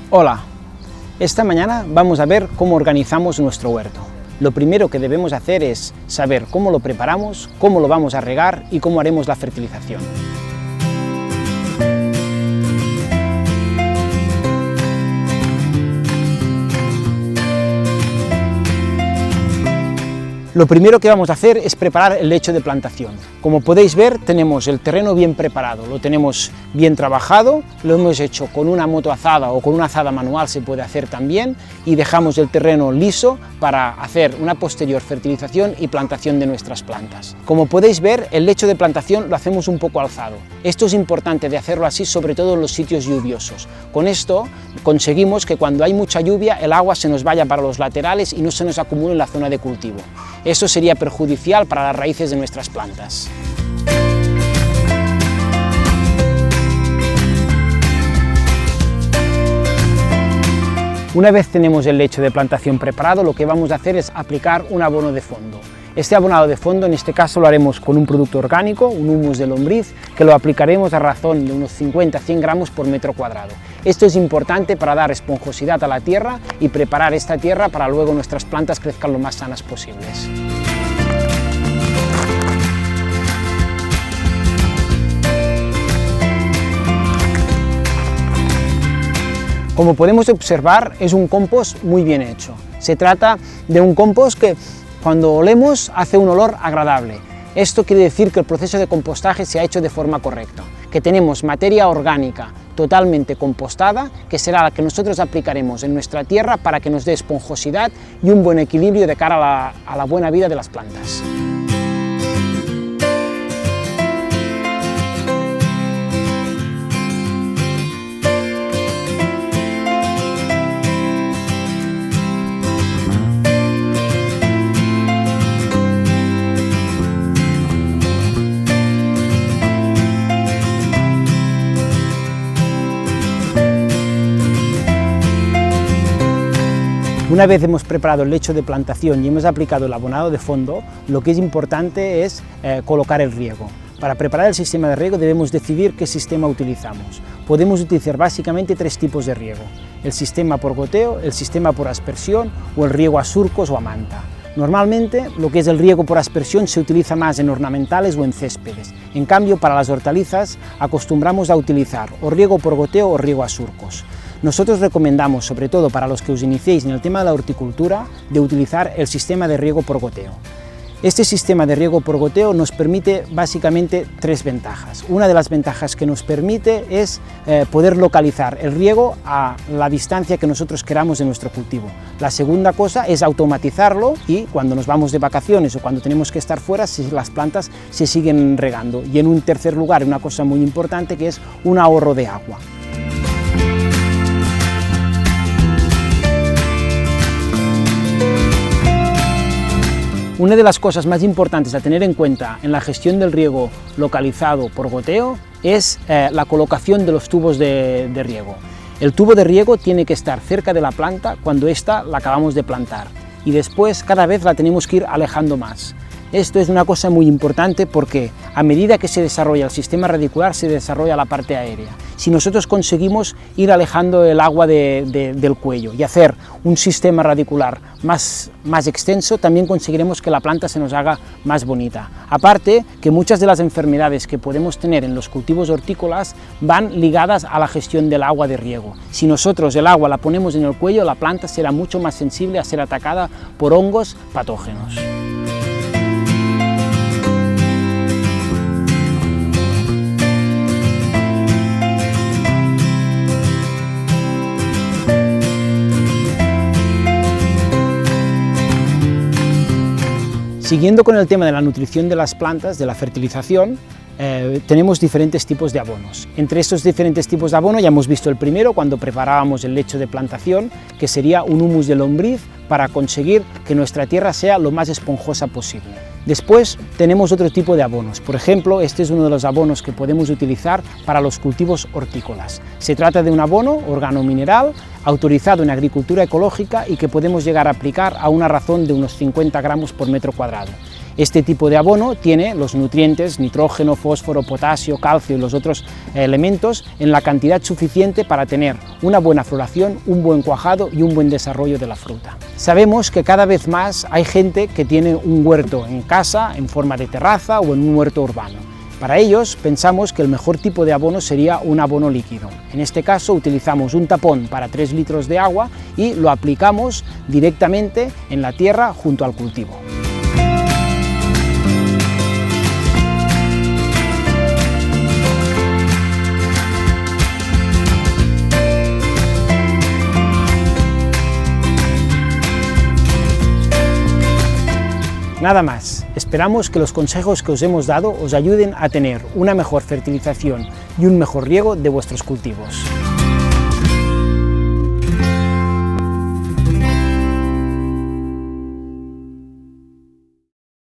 Hola, esta mañana vamos a ver cómo organizamos nuestro huerto. Lo primero que debemos hacer es saber cómo lo preparamos, cómo lo vamos a regar y cómo haremos la fertilización. Lo primero que vamos a hacer es preparar el lecho de plantación. Como podéis ver, tenemos el terreno bien preparado, lo tenemos bien trabajado, lo hemos hecho con una motoazada o con una azada manual, se puede hacer también, y dejamos el terreno liso para hacer una posterior fertilización y plantación de nuestras plantas. Como podéis ver, el lecho de plantación lo hacemos un poco alzado. Esto es importante de hacerlo así, sobre todo en los sitios lluviosos. Con esto conseguimos que cuando hay mucha lluvia el agua se nos vaya para los laterales y no se nos acumule en la zona de cultivo. Esto sería perjudicial para las raíces de nuestras plantas. Una vez tenemos el lecho de plantación preparado, lo que vamos a hacer es aplicar un abono de fondo. Este abonado de fondo, en este caso, lo haremos con un producto orgánico, un humus de lombriz, que lo aplicaremos a razón de unos 50-100 gramos por metro cuadrado. Esto es importante para dar esponjosidad a la tierra y preparar esta tierra para luego nuestras plantas crezcan lo más sanas posibles. Como podemos observar, es un compost muy bien hecho. Se trata de un compost que cuando olemos hace un olor agradable. Esto quiere decir que el proceso de compostaje se ha hecho de forma correcta, que tenemos materia orgánica totalmente compostada, que será la que nosotros aplicaremos en nuestra tierra para que nos dé esponjosidad y un buen equilibrio de cara a la buena vida de las plantas. Una vez hemos preparado el lecho de plantación y hemos aplicado el abonado de fondo, lo que es importante es colocar el riego. Para preparar el sistema de riego debemos decidir qué sistema utilizamos. Podemos utilizar básicamente tres tipos de riego: el sistema por goteo, el sistema por aspersión o el riego a surcos o a manta. Normalmente lo que es el riego por aspersión se utiliza más en ornamentales o en céspedes. En cambio, para las hortalizas acostumbramos a utilizar o riego por goteo o riego a surcos. Nosotros recomendamos, sobre todo para los que os iniciéis en el tema de la horticultura, de utilizar el sistema de riego por goteo. Este sistema de riego por goteo nos permite básicamente tres ventajas. Una de las ventajas que nos permite es poder localizar el riego a la distancia que nosotros queramos de nuestro cultivo. La segunda cosa es automatizarlo y cuando nos vamos de vacaciones o cuando tenemos que estar fuera, las plantas se siguen regando. Y en un tercer lugar, una cosa muy importante que es un ahorro de agua. Una de las cosas más importantes a tener en cuenta en la gestión del riego localizado por goteo es la colocación de los tubos de riego. El tubo de riego tiene que estar cerca de la planta cuando ésta la acabamos de plantar y después cada vez la tenemos que ir alejando más. Esto es una cosa muy importante porque a medida que se desarrolla el sistema radicular se desarrolla la parte aérea. Si nosotros conseguimos ir alejando el agua del cuello y hacer un sistema radicular más extenso, también conseguiremos que la planta se nos haga más bonita. Aparte que muchas de las enfermedades que podemos tener en los cultivos hortícolas van ligadas a la gestión del agua de riego. Si nosotros el agua la ponemos en el cuello, la planta será mucho más sensible a ser atacada por hongos patógenos. Siguiendo con el tema de la nutrición de las plantas, de la fertilización, tenemos diferentes tipos de abonos. Entre estos diferentes tipos de abono ya hemos visto el primero cuando preparábamos el lecho de plantación, que sería un humus de lombriz para conseguir que nuestra tierra sea lo más esponjosa posible. Después tenemos otro tipo de abonos. Por ejemplo, este es uno de los abonos que podemos utilizar para los cultivos hortícolas. Se trata de un abono organomineral autorizado en agricultura ecológica y que podemos llegar a aplicar a una razón de unos 50 gramos por metro cuadrado. Este tipo de abono tiene los nutrientes nitrógeno, fósforo, potasio, calcio y los otros elementos en la cantidad suficiente para tener una buena floración, un buen cuajado y un buen desarrollo de la fruta. Sabemos que cada vez más hay gente que tiene un huerto en casa, en forma de terraza o en un huerto urbano. Para ellos pensamos que el mejor tipo de abono sería un abono líquido. En este caso utilizamos un tapón para 3 litros de agua y lo aplicamos directamente en la tierra junto al cultivo. Nada más, esperamos que los consejos que os hemos dado os ayuden a tener una mejor fertilización y un mejor riego de vuestros cultivos.